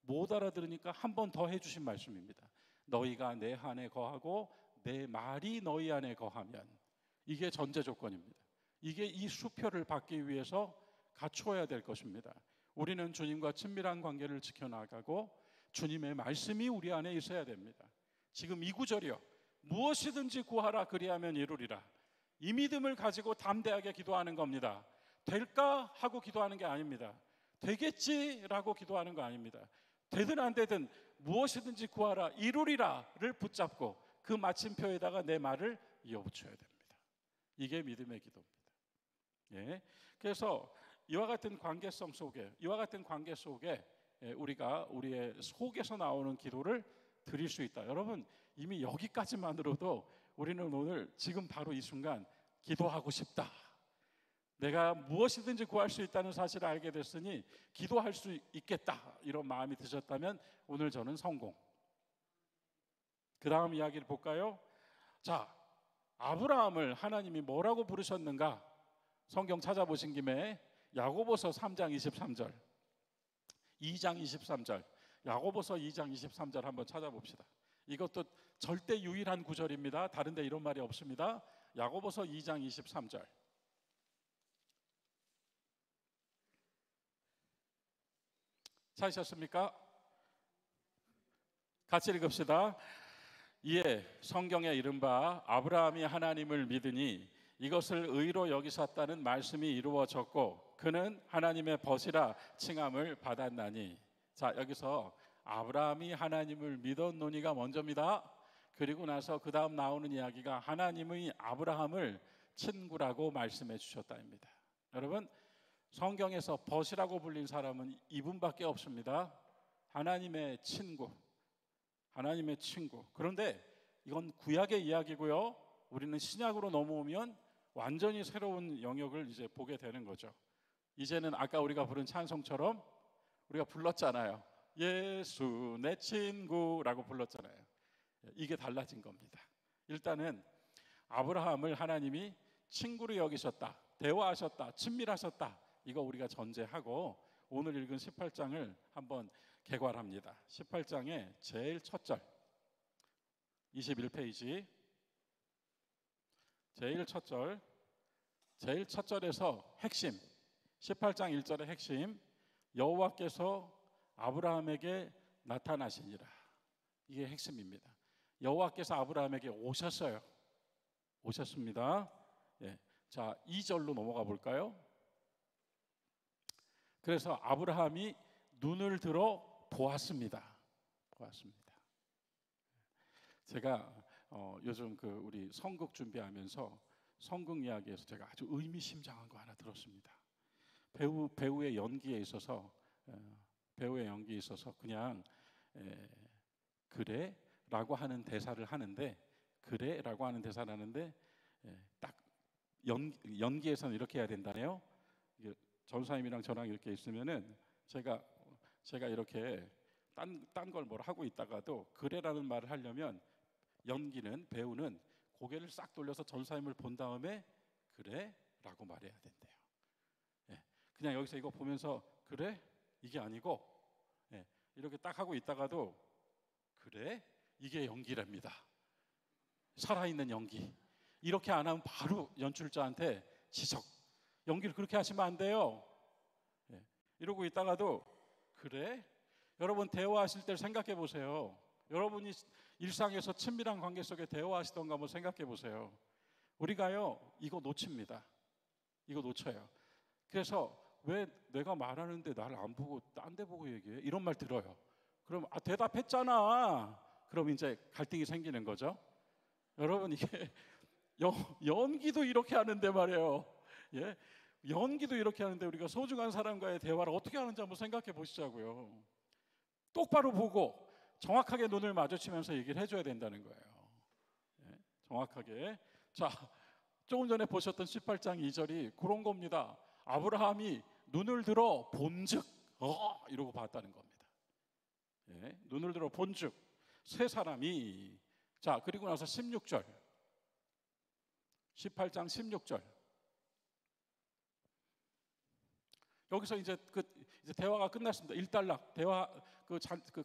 Speaker 1: 못 알아들으니까 한 번 더 해주신 말씀입니다. 너희가 내 안에 거하고 내 말이 너희 안에 거하면. 이게 전제 조건입니다. 이게 이 수표를 받기 위해서 갖추어야 될 것입니다. 우리는 주님과 친밀한 관계를 지켜나가고 주님의 말씀이 우리 안에 있어야 됩니다. 지금 이 구절이요, 무엇이든지 구하라 그리하면 이루리라. 이 믿음을 가지고 담대하게 기도하는 겁니다. 될까 하고 기도하는 게 아닙니다. 되겠지라고 기도하는 거 아닙니다. 되든 안 되든 무엇이든지 구하라 이루리라를 붙잡고 그 마침표에다가 내 말을 이어붙여야 됩니다. 이게 믿음의 기도입니다. 그래서 이와 같은 관계성 속에, 우리가 우리의 속에서 나오는 기도를 드릴 수 있다. 여러분, 이미 여기까지만으로도 우리는 오늘 지금 바로 이 순간 기도하고 싶다. 내가 무엇이든지 구할 수 있다는 사실을 알게 됐으니 기도할 수 있겠다. 이런 마음이 드셨다면 오늘 저는 성공. 그 다음 이야기를 볼까요? 자, 아브라함을 하나님이 뭐라고 부르셨는가? 성경 찾아보신 김에 야고보서 3장 23절, 2장 23절, 야고보서 2장 23절 한번 찾아봅시다. 이것도 절대 유일한 구절입니다. 다른 데 이런 말이 없습니다. 야고보서 2장 23절. 찾으셨습니까? 같이 읽읍시다. 이에 성경에 이른바 아브라함이 하나님을 믿으니 이것을 의로 여기셨다는 말씀이 이루어졌고 그는 하나님의 벗이라 칭함을 받았나니. 자, 여기서 아브라함이 하나님을 믿었노니가 먼저입니다. 그리고 나서 그 다음 나오는 이야기가 하나님의 아브라함을 친구라고 말씀해 주셨다입니다. 여러분, 성경에서 벗이라고 불린 사람은 이분밖에 없습니다. 하나님의 친구, 하나님의 친구. 그런데 이건 구약의 이야기고요. 우리는 신약으로 넘어오면 완전히 새로운 영역을 이제 보게 되는 거죠. 이제는 아까 우리가 부른 찬송처럼 우리가 불렀잖아요. 예수 내 친구라고 불렀잖아요. 이게 달라진 겁니다. 일단은 아브라함을 하나님이 친구로 여기셨다, 대화하셨다, 친밀하셨다. 이거 우리가 전제하고 오늘 읽은 18장을 한번 개괄합니다. 18장의 제일 첫 절, 21페이지 제일 첫 절에서 핵심, 18장 1절의 핵심, 여호와께서 아브라함에게 나타나시니라. 이게 핵심입니다. 여호와께서 아브라함에게 오셨습니다. 예. 자, 2절로 넘어가 볼까요? 그래서 아브라함이 눈을 들어 보았습니다. 제가 요즘 우리 성극 준비하면서 성극 이야기에서 제가 아주 의미심장한 거 하나 들었습니다. 배우의 연기에 있어서 그냥 그래라고 하는 대사를 하는데 딱 연기에서는 이렇게 해야 된다네요. 전사님이랑 저랑 이렇게 있으면은 제가 이렇게 딴 걸 뭘 하고 있다가도 그래라는 말을 하려면 배우는 고개를 싹 돌려서 전사님을 본 다음에 그래라고 말해야 된대요. 예, 그냥 여기서 이거 보면서 그래? 이게 아니고 이렇게 딱 하고 있다가도 그래? 이게 연기랍니다. 살아있는 연기. 이렇게 안 하면 바로 연출자한테 지적. 연기를 그렇게 하시면 안 돼요. 이러고 있다가도 그래? 여러분 대화하실 때 생각해 보세요. 여러분이 일상에서 친밀한 관계 속에 대화하시던가 한번 생각해 보세요. 우리가요 이거 놓칩니다. 이거 놓쳐요. 그래서 왜 내가 말하는데 나를 안 보고 딴 데 보고 얘기해? 이런 말 들어요. 그럼 대답했잖아. 그럼 이제 갈등이 생기는 거죠. 여러분 이게 연기도 이렇게 하는데 말이에요. 예? 연기도 이렇게 하는데 우리가 소중한 사람과의 대화를 어떻게 하는지 한번 생각해 보시자고요. 똑바로 보고 정확하게 눈을 마주치면서 얘기를 해줘야 된다는 거예요. 예? 정확하게. 자, 조금 전에 보셨던 18장 2절이 그런 겁니다. 아브라함이 눈을 들어 본즉 이러고 봤다는 겁니다. 예? 눈을 들어 본즉 세 사람이. 자, 그리고 나서 16절, 18장 16절. 여기서 이제 대화가 끝났습니다. 일단락 대화,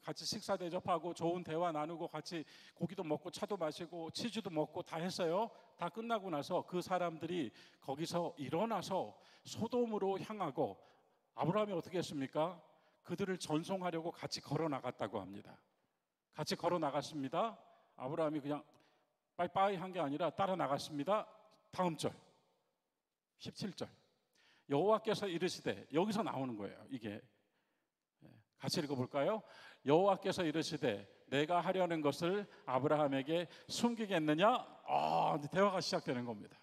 Speaker 1: 같이 식사 대접하고 좋은 대화 나누고 같이 고기도 먹고 차도 마시고 치즈도 먹고 다 했어요. 다 끝나고 나서 그 사람들이 거기서 일어나서 소돔으로 향하고 아브라함이 어떻게 했습니까? 그들을 전송하려고 같이 걸어 나갔다고 합니다. 같이 걸어 나갔습니다. 아브라함이 그냥 빠이빠이 한 게 아니라 따라 나갔습니다. 다음 절 17절. 여호와께서 이르시되, 여기서 나오는 거예요. 이게 같이 읽어볼까요? 여호와께서 이르시되 내가 하려는 것을 아브라함에게 숨기겠느냐? 이제 대화가 시작되는 겁니다.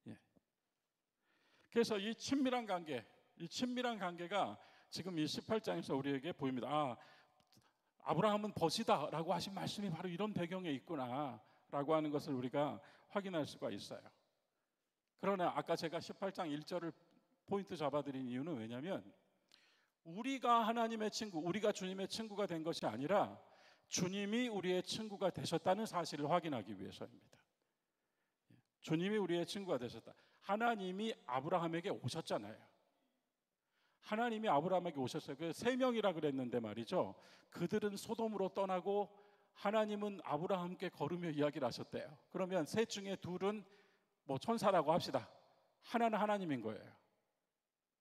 Speaker 1: 예. 그래서 이 친밀한 관계가 지금 이 18장에서 우리에게 보입니다. 아브라함은 벗이다라고 하신 말씀이 바로 이런 배경에 있구나라고 하는 것을 우리가 확인할 수가 있어요. 그러나 아까 제가 18장 1절을 포인트 잡아드린 이유는 왜냐하면 우리가 하나님의 친구, 우리가 주님의 친구가 된 것이 아니라 주님이 우리의 친구가 되셨다는 사실을 확인하기 위해서입니다. 주님이 우리의 친구가 되셨다. 하나님이 아브라함에게 오셨잖아요. 하나님이 아브라함에게 오셨어요. 그 세 명이라 그랬는데 말이죠. 그들은 소돔으로 떠나고 하나님은 아브라함께 걸으며 이야기를 하셨대요. 그러면 셋 중에 둘은 천사라고 합시다. 하나는 하나님인 거예요.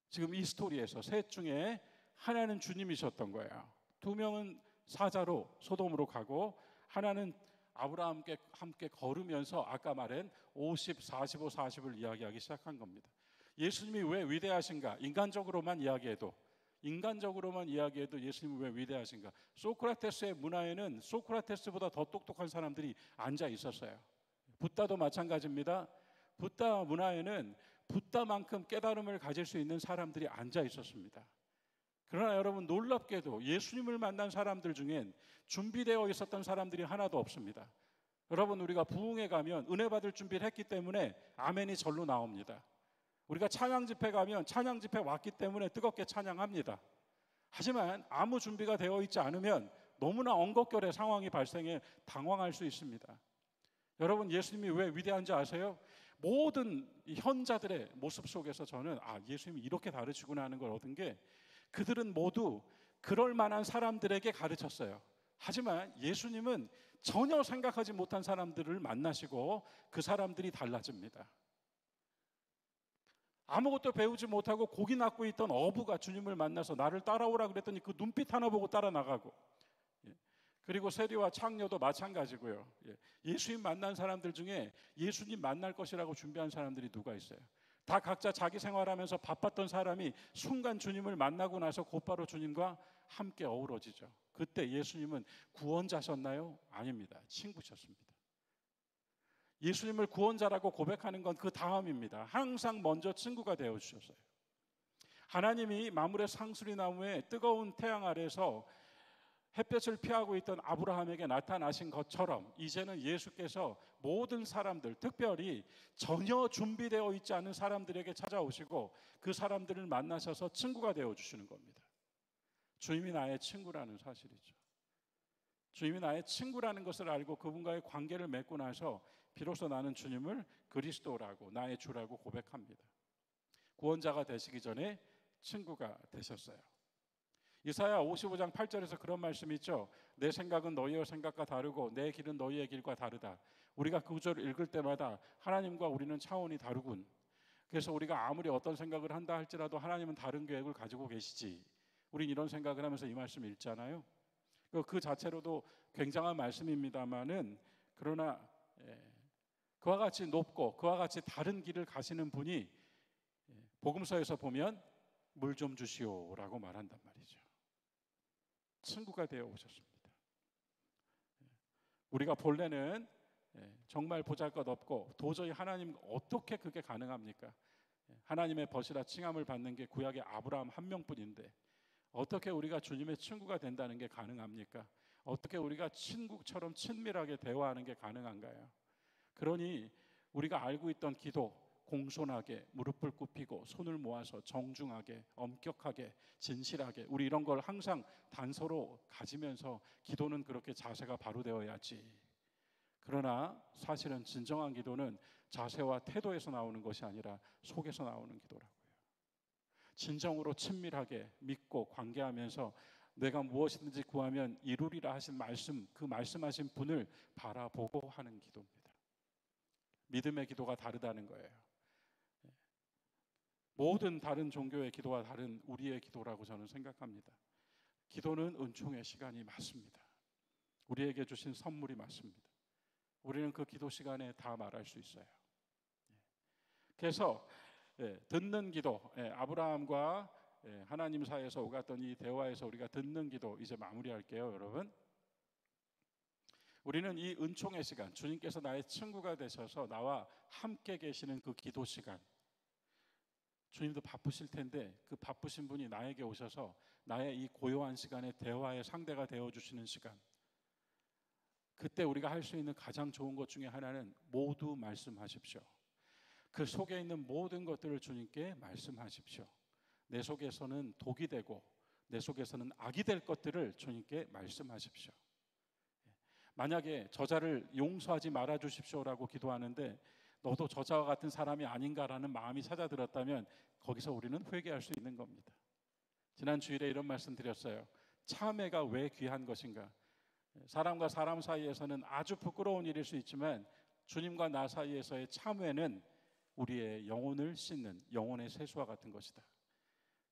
Speaker 1: 지금 이 스토리에서 셋 중에 하나는 주님이셨던 거예요. 두 명은 사자로 소돔으로 가고 하나는 아브라함께 함께 걸으면서 아까 말한 50, 45, 40을 이야기하기 시작한 겁니다. 예수님이 왜 위대하신가? 인간적으로만 이야기해도 예수님이 왜 위대하신가? 소크라테스의 문화에는 소크라테스보다 더 똑똑한 사람들이 앉아 있었어요. 붓다도 마찬가지입니다. 붓다 문화에는 붓다만큼 깨달음을 가질 수 있는 사람들이 앉아 있었습니다. 그러나 여러분, 놀랍게도 예수님을 만난 사람들 중엔 준비되어 있었던 사람들이 하나도 없습니다. 여러분, 우리가 부흥회 가면 은혜 받을 준비를 했기 때문에 아멘이 절로 나옵니다. 우리가 찬양 집회 가면 찬양 집회 왔기 때문에 뜨겁게 찬양합니다. 하지만 아무 준비가 되어 있지 않으면 너무나 엉겁결의 상황이 발생해 당황할 수 있습니다. 여러분, 예수님이 왜 위대한지 아세요? 모든 현자들의 모습 속에서 저는 예수님이 이렇게 다르시구나 하는 걸 얻은 게, 그들은 모두 그럴 만한 사람들에게 가르쳤어요. 하지만 예수님은 전혀 생각하지 못한 사람들을 만나시고 그 사람들이 달라집니다. 아무것도 배우지 못하고 고기 낚고 있던 어부가 주님을 만나서 나를 따라오라 그랬더니 그 눈빛 하나 보고 따라 나가고, 그리고 세리와 창녀도 마찬가지고요. 예수님 만난 사람들 중에 예수님 만날 것이라고 준비한 사람들이 누가 있어요? 다 각자 자기 생활하면서 바빴던 사람이 순간 주님을 만나고 나서 곧바로 주님과 함께 어우러지죠. 그때 예수님은 구원자셨나요? 아닙니다. 친구셨습니다. 예수님을 구원자라고 고백하는 건 그 다음입니다. 항상 먼저 친구가 되어주셨어요. 하나님이 마물의 상수리 나무에 뜨거운 태양 아래에서 햇볕을 피하고 있던 아브라함에게 나타나신 것처럼 이제는 예수께서 모든 사람들, 특별히 전혀 준비되어 있지 않은 사람들에게 찾아오시고 그 사람들을 만나셔서 친구가 되어주시는 겁니다. 주님이 나의 친구라는 사실이죠. 주님이 나의 친구라는 것을 알고 그분과의 관계를 맺고 나서 비로소 나는 주님을 그리스도라고, 나의 주라고 고백합니다. 구원자가 되시기 전에 친구가 되셨어요. 이사야 55장 8절에서 그런 말씀이 있죠. 내 생각은 너희의 생각과 다르고 내 길은 너희의 길과 다르다. 우리가 그 구절을 읽을 때마다 하나님과 우리는 차원이 다르군. 그래서 우리가 아무리 어떤 생각을 한다 할지라도 하나님은 다른 계획을 가지고 계시지, 우린 이런 생각을 하면서 이 말씀 읽잖아요. 그 자체로도 굉장한 말씀입니다만은, 그러나 그와 같이 높고 그와 같이 다른 길을 가시는 분이 복음서에서 보면 물 좀 주시오라고 말한단 말이죠. 친구가 되어 오셨습니다. 우리가 본래는 정말 보잘것없고 도저히 하나님 어떻게 그게 가능합니까? 하나님의 벗이라 칭함을 받는 게 구약의 아브라함 한 명뿐인데 어떻게 우리가 주님의 친구가 된다는 게 가능합니까? 어떻게 우리가 친구처럼 친밀하게 대화하는 게 가능한가요? 그러니 우리가 알고 있던 기도, 공손하게 무릎을 굽히고 손을 모아서 정중하게, 엄격하게, 진실하게, 우리 이런 걸 항상 단서로 가지면서 기도는 그렇게 자세가 바로 되어야지. 그러나 사실은 진정한 기도는 자세와 태도에서 나오는 것이 아니라 속에서 나오는 기도라고요. 진정으로 친밀하게 믿고 관계하면서 내가 무엇이든지 구하면 이루리라 하신 말씀, 그 말씀하신 분을 바라보고 하는 기도입니다. 믿음의 기도가 다르다는 거예요. 모든 다른 종교의 기도와 다른 우리의 기도라고 저는 생각합니다. 기도는 은총의 시간이 맞습니다. 우리에게 주신 선물이 맞습니다. 우리는 그 기도 시간에 다 말할 수 있어요. 그래서 듣는 기도, 아브라함과 하나님 사이에서 오갔던 이 대화에서 우리가 듣는 기도 이제 마무리할게요, 여러분. 우리는 이 은총의 시간, 주님께서 나의 친구가 되셔서 나와 함께 계시는 그 기도 시간, 주님도 바쁘실 텐데 그 바쁘신 분이 나에게 오셔서 나의 이 고요한 시간에 대화의 상대가 되어주시는 시간, 그때 우리가 할 수 있는 가장 좋은 것 중에 하나는 모두 말씀하십시오. 그 속에 있는 모든 것들을 주님께 말씀하십시오. 내 속에서는 독이 되고 내 속에서는 악이 될 것들을 주님께 말씀하십시오. 만약에 저자를 용서하지 말아 주십시오라고 기도하는데 너도 저자와 같은 사람이 아닌가라는 마음이 찾아들었다면 거기서 우리는 회개할 수 있는 겁니다. 지난 주일에 이런 말씀 드렸어요. 참회가 왜 귀한 것인가? 사람과 사람 사이에서는 아주 부끄러운 일일 수 있지만 주님과 나 사이에서의 참회는 우리의 영혼을 씻는 영혼의 세수와 같은 것이다.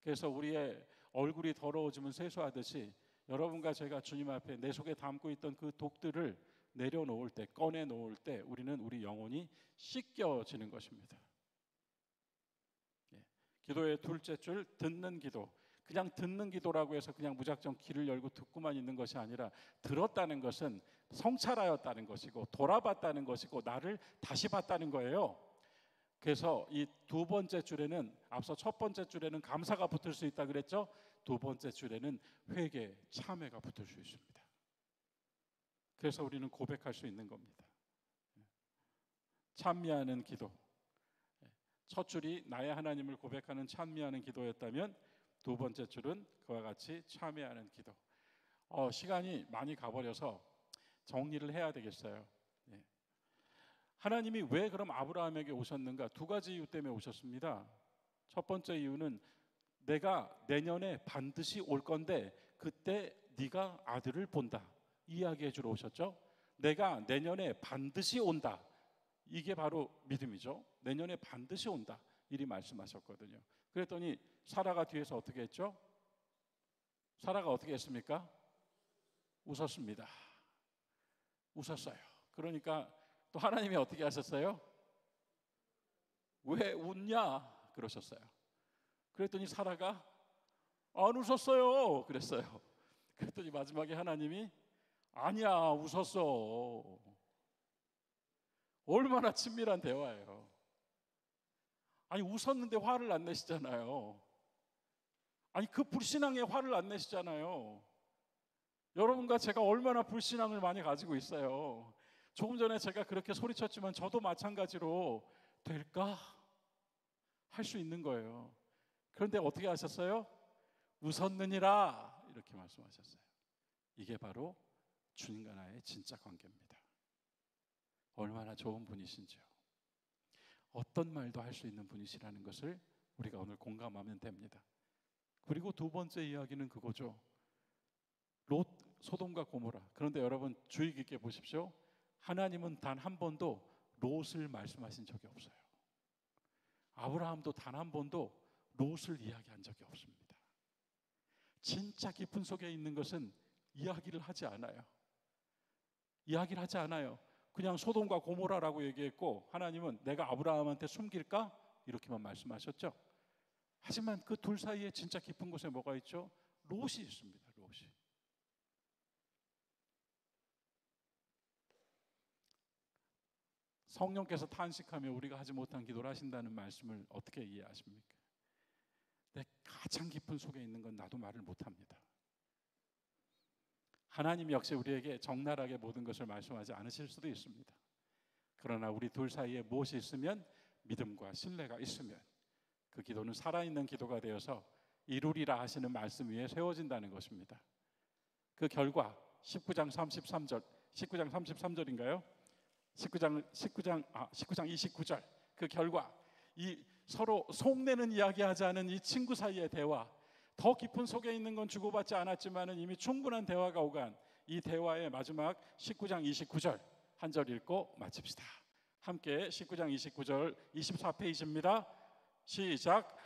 Speaker 1: 그래서 우리의 얼굴이 더러워지면 세수하듯이 여러분과 제가 주님 앞에 내 속에 담고 있던 그 독들을 내려놓을 때, 꺼내놓을 때 우리는 우리 영혼이 씻겨지는 것입니다. 기도의 둘째 줄, 듣는 기도. 그냥 듣는 기도라고 해서 그냥 무작정 귀를 열고 듣고만 있는 것이 아니라, 들었다는 것은 성찰하였다는 것이고 돌아봤다는 것이고 나를 다시 봤다는 거예요. 그래서 이 두 번째 줄에는, 앞서 첫 번째 줄에는 감사가 붙을 수 있다 그랬죠. 두 번째 줄에는 회개, 참회가 붙을 수 있습니다. 그래서 우리는 고백할 수 있는 겁니다. 찬미하는 기도. 첫 줄이 나의 하나님을 고백하는 찬미하는 기도였다면, 두 번째 줄은 그와 같이 참회하는 기도. 시간이 많이 가버려서 정리를 해야 되겠어요. 하나님이 왜 그럼 아브라함에게 오셨는가? 두 가지 이유 때문에 오셨습니다. 첫 번째 이유는 내가 내년에 반드시 올 건데 그때 네가 아들을 본다, 이야기해 주러 오셨죠. 내가 내년에 반드시 온다. 이게 바로 믿음이죠. 내년에 반드시 온다, 이리 말씀하셨거든요. 그랬더니 사라가 뒤에서 어떻게 했죠? 사라가 어떻게 했습니까? 웃었습니다. 웃었어요. 그러니까 또 하나님이 어떻게 하셨어요? 왜 웃냐? 그러셨어요. 그랬더니 사라가 안 웃었어요 그랬어요. 그랬더니 마지막에 하나님이 아니야, 웃었어. 얼마나 친밀한 대화예요. 아니, 웃었는데 화를 안 내시잖아요. 아니, 그 불신앙에 화를 안 내시잖아요. 여러분과 제가 얼마나 불신앙을 많이 가지고 있어요. 조금 전에 제가 그렇게 소리쳤지만 저도 마찬가지로 될까? 할 수 있는 거예요. 그런데 어떻게 하셨어요? 웃었느니라, 이렇게 말씀하셨어요. 이게 바로 주님과 나의 진짜 관계입니다. 얼마나 좋은 분이신지요. 어떤 말도 할 수 있는 분이시라는 것을 우리가 오늘 공감하면 됩니다. 그리고 두 번째 이야기는 그거죠. 롯, 소돔과 고모라. 그런데 여러분 주의 깊게 보십시오. 하나님은 단 한 번도 롯을 말씀하신 적이 없어요. 아브라함도 단 한 번도 롯을 이야기한 적이 없습니다. 진짜 깊은 속에 있는 것은 이야기를 하지 않아요. 이야기를 하지 않아요. 그냥 소돔과 고모라라고 얘기했고, 하나님은 내가 아브라함한테 숨길까? 이렇게만 말씀하셨죠. 하지만 그 둘 사이에 진짜 깊은 곳에 뭐가 있죠? 롯이 있습니다. 롯이. 성령께서 탄식하며 우리가 하지 못한 기도를 하신다는 말씀을 어떻게 이해하십니까? 내 가장 깊은 속에 있는 건 나도 말을 못합니다. 하나님 역시 우리에게 적나라하게 모든 것을 말씀하지 않으실 수도 있습니다. 그러나 우리 둘 사이에 무엇이 있으면, 믿음과 신뢰가 있으면 그 기도는 살아있는 기도가 되어서 이루리라 하시는 말씀 위에 세워진다는 것입니다. 그 결과 19장 33절인가요? 19장 29절, 그 결과 이 서로 속내는 이야기하지 않은 이 친구 사이의 대화, 더 깊은 속에 있는 건 주고받지 않았지만 이미 충분한 대화가 오간 이 대화의 마지막 19장 29절 한 절 읽고 마칩시다. 함께 19장 29절 24페이지입니다. 시작.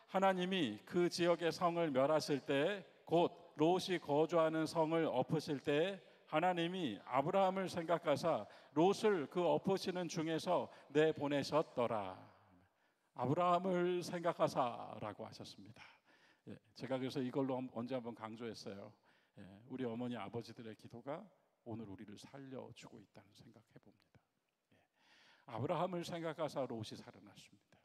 Speaker 1: 하나님이 그 지역의 성을 멸하실 때, 곧 롯이 거주하는 성을 엎으실 때 하나님이 아브라함을 생각하사 롯을 그 엎으시는 중에서 내보내셨더라. 아브라함을 생각하사라고 하셨습니다. 제가 그래서 이걸로 언제 한번 강조했어요. 우리 어머니 아버지들의 기도가 오늘 우리를 살려주고 있다는 생각해 봅니다. 아브라함을 생각하사 롯이 살아났습니다.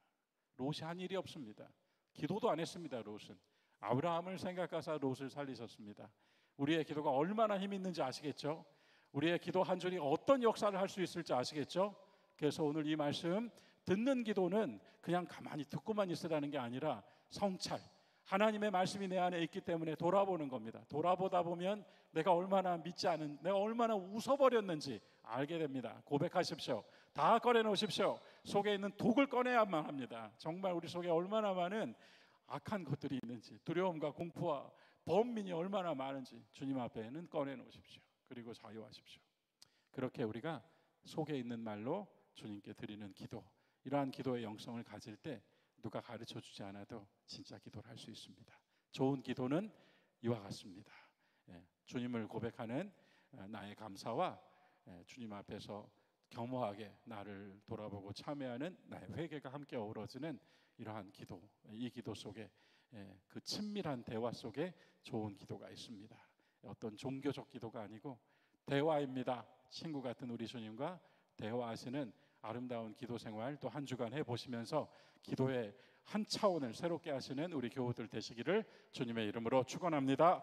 Speaker 1: 롯이 한 일이 없습니다. 기도도 안 했습니다. 롯은 아브라함을 생각하사 롯을 살리셨습니다. 우리의 기도가 얼마나 힘 있는지 아시겠죠? 우리의 기도 한 줄이 어떤 역사를 할 수 있을지 아시겠죠? 그래서 오늘 이 말씀, 듣는 기도는 그냥 가만히 듣고만 있으라는 게 아니라 성찰, 하나님의 말씀이 내 안에 있기 때문에 돌아보는 겁니다. 돌아보다 보면 내가 얼마나 믿지 않은, 내가 얼마나 웃어버렸는지 알게 됩니다. 고백하십시오. 다 꺼내놓으십시오. 속에 있는 독을 꺼내야만 합니다. 정말 우리 속에 얼마나 많은 악한 것들이 있는지, 두려움과 공포와 범민이 얼마나 많은지 주님 앞에는 꺼내놓으십시오. 그리고 자유하십시오. 그렇게 우리가 속에 있는 말로 주님께 드리는 기도, 이러한 기도의 영성을 가질 때 누가 가르쳐 주지 않아도 진짜 기도를 할 수 있습니다. 좋은 기도는 이와 같습니다. 주님을 고백하는 나의 감사와 주님 앞에서 겸허하게 나를 돌아보고 참회하는 나의 회개가 함께 어우러지는 이러한 기도, 이 기도 속에 그 친밀한 대화 속에 좋은 기도가 있습니다. 어떤 종교적 기도가 아니고 대화입니다. 친구 같은 우리 주님과 대화하시는 아름다운 기도 생활 또 한 주간 해보시면서 기도의 한 차원을 새롭게 하시는 우리 교우들 되시기를 주님의 이름으로 축원합니다.